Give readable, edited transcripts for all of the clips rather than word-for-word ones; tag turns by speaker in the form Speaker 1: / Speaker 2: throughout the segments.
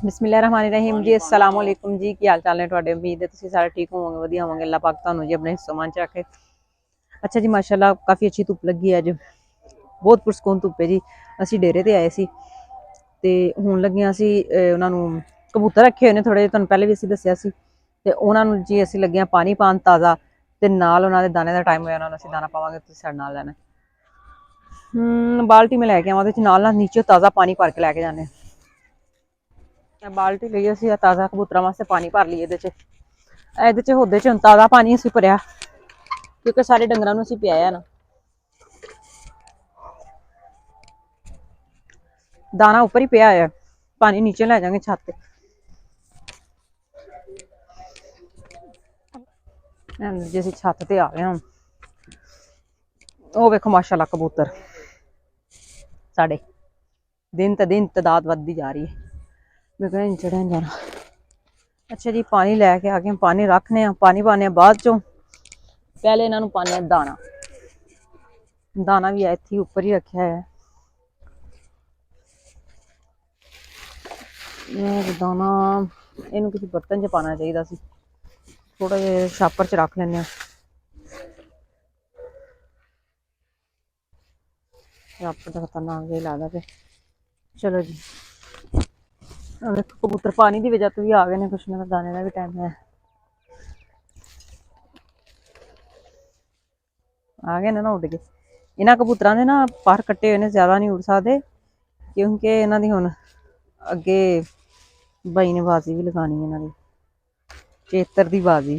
Speaker 1: बिस्मिल्लाहिर्रहमानिर्रहीम जी। अस्सलाम वालेकुम जी। की हाल चाल ने तुहाडे? उम्मीद है तुसीं सारे ठीक होवोगे, वधिया होवोगे। अल्लाह पाक तुहानूं जी अपने हिस्सों च रखे। अच्छा जी, माशाअल्लाह काफ़ी अच्छी धुप्प लगी है अज, बहुत पुरसकून धुप्प है जी। असीं डेरे ते आए सी ते हुण लगियां असीं उहनां नूं कबूतर रखे होए ने थोड़े, तुहानूं पहले भी असीं दस्सिया सी ते उहनां नूं जी असीं लगे आं पानी पाउण ताज़ा ते नाल उहनां दे दाने दा टाइम होया, उहनां नूं असीं दाना पावांगे, तुसीं साडे नाल रैहना। बाल्टी मैं लैके आवां, ओहदे च नाल नीचे ताज़ा पानी भर के लैके जाने। बाल्टी ਲਈ ਅਸੀਂ ਤਾਜ਼ਾ ਕਬੂਤਰਾਂ ਵਾਸਤੇ ਪਾਣੀ ਭਰ ਲਈ ਇਹਦੇ ਚ ਹੋਦੇ ਚ ਹੁਣ ਤਾਜ਼ਾ ਪਾਣੀ ਅਸੀਂ ਭਰਿਆ ਕਿਉਂਕਿ ਸਾਰੇ ਡੰਗਰਾਂ ਨੂੰ ਅਸੀਂ ਪਿਆਇਆ ਨਾ। ਦਾਣਾ ਉੱਪਰ ਹੀ ਪਿਆ ਹੈ, ਪਾਣੀ ਨੀਚੇ ਲੈ ਜਾਵਾਂਗੇ ਛੱਤ ਤੇ। ਜੇ ਅਸੀਂ ਛੱਤ ਤੇ ਆ ਗਏ ਹਾਂ, ਉਹ ਵੇਖੋ ਮਾਸ਼ਾਅੱਲਾ ਕਬੂਤਰ ਸਾਡੇ ਦਿਨ ਤੇ ਦਿਨ ਤਾਦਾਦ ਵੱਧਦੀ ਜਾ ਰਹੀ ਹੈ। मैं कहीं चढ़ा नहीं जाना। अच्छा जी, पानी लैके आ गए, पानी रखने, पानी पाने बाद चों पहले इन्हों पाने दाना। दाना भी इत्थे उपर ही रखा है। दाना इनू किसी बर्तन च पाना चाहिए सी, थोड़ा जिहा छापर च रख लैने। छापर तो खतरनाक जिहा लगदा पे। चलो जी, कबूतर पानी की वजह तो भी आ गए ने, कुछ ना दाने का भी टाइम है। आ गए ना उड़ के। इन्हां कबूतरां दे ना पर कट्टे हुए ने, ज्यादा नहीं उड़ सकते क्योंकि इन्हां दी हुण अगे बाई ने बाजी भी लगानी है, इन्हां दी चेतर दी बाजी।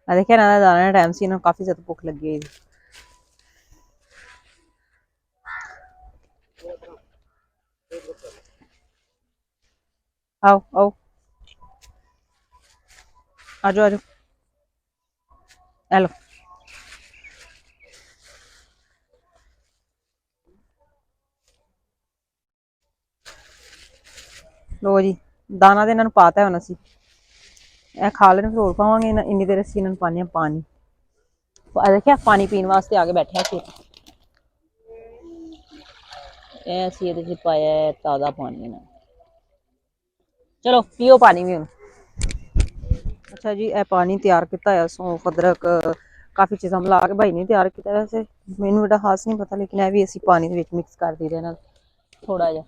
Speaker 1: देखिए इन्हां दा दाने का टाइम सी, इन्हां काफी ज्यादा भुख लगी हुई। आओ आओ, आजो आजो, हेलो। लो जी, दाना तो इन्होंने पाता है, हुण असीं खा लेने, फिर होर पावांगे। इन्नी देर असीं इन्होंने पाने पानी। देखिया पानी पीने वास्ते आके बैठे फिर असीं इहदे च पाया है ताज़ा पानी ना। चलो पियो पानी भी हुण। अच्छा जी, यह पानी तैयार किया है, सौंफ अदरक काफ़ी चीज़ां मिला के भाई ने तैयार किया। वैसे मैनू एडा खास नहीं पता, लेकिन यह भी असीं पानी दे विच मिक्स कर दी देना थोड़ा जिहा।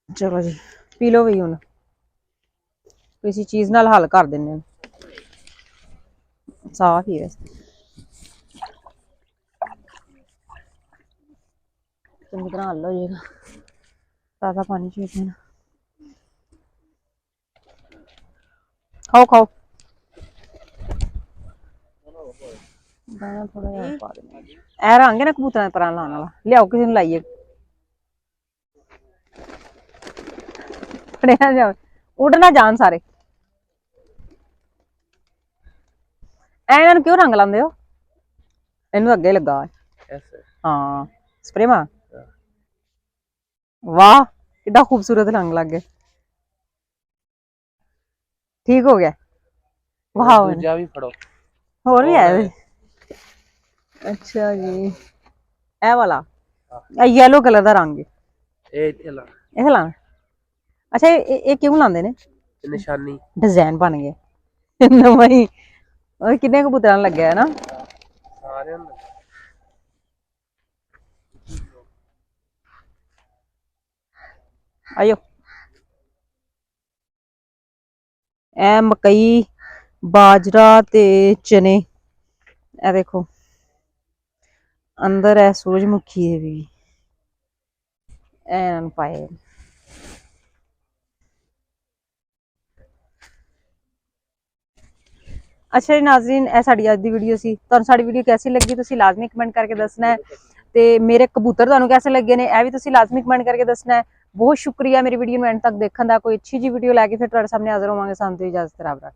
Speaker 1: चलो जी, पी लो भी हुण, किसी चीज़ नाल हल कर दिंदे। साफ ही वैसे चंगी तरह हल हो जाएगा, ताज़ा पानी चाहिए देना। खाओ खाओ, दाना थोड़ा जिहा पा देना। ए रंग है ना कबूतरां पर लाने वाला, लियाओ किसी नूं लाइए। फड़िया जाओ, उड़ ना जान सारे। इन्हां नूं क्यों रंग लांदे हो? इनू अगे लगा हाँ, स्प्रे मार। वाह कितना खूबसूरत रंग लग गए, ठीक हो गया। वाह दूजा भी फड़ो, होर भी है। अच्छा जी, ए वाला येलो कलर का रंग इत्थे लाना। अच्छा ये क्यों लांदे ने? निशानी, डिजाइन बन गया नवां ही। किन्ने कबूतरां लग्गे है ना, आयो। ए मकई बाजरा ते चने, ए देखो अंदर है सूरजमुखी दे भी एन पाए। अच्छा जी नाज़रीन, यह साडी अज दी वीडियो सी। तुहानूं साडी वीडियो कैसी लगी तुसीं लाजमी कमेंट करके दसना है, ते मेरे कबूतर तुहानूं कैसे लगे ने, यह भी तुसीं लाजमी कमेंट करके दसना है। बहुत शुक्रिया मेरी वीडियो नूं एंड तक देखण दा। कोई अच्छी जी वीडियो लैके फिर तुहाडे सामने हाज़र होवांगे। सानूं इजाज़त, रब रख।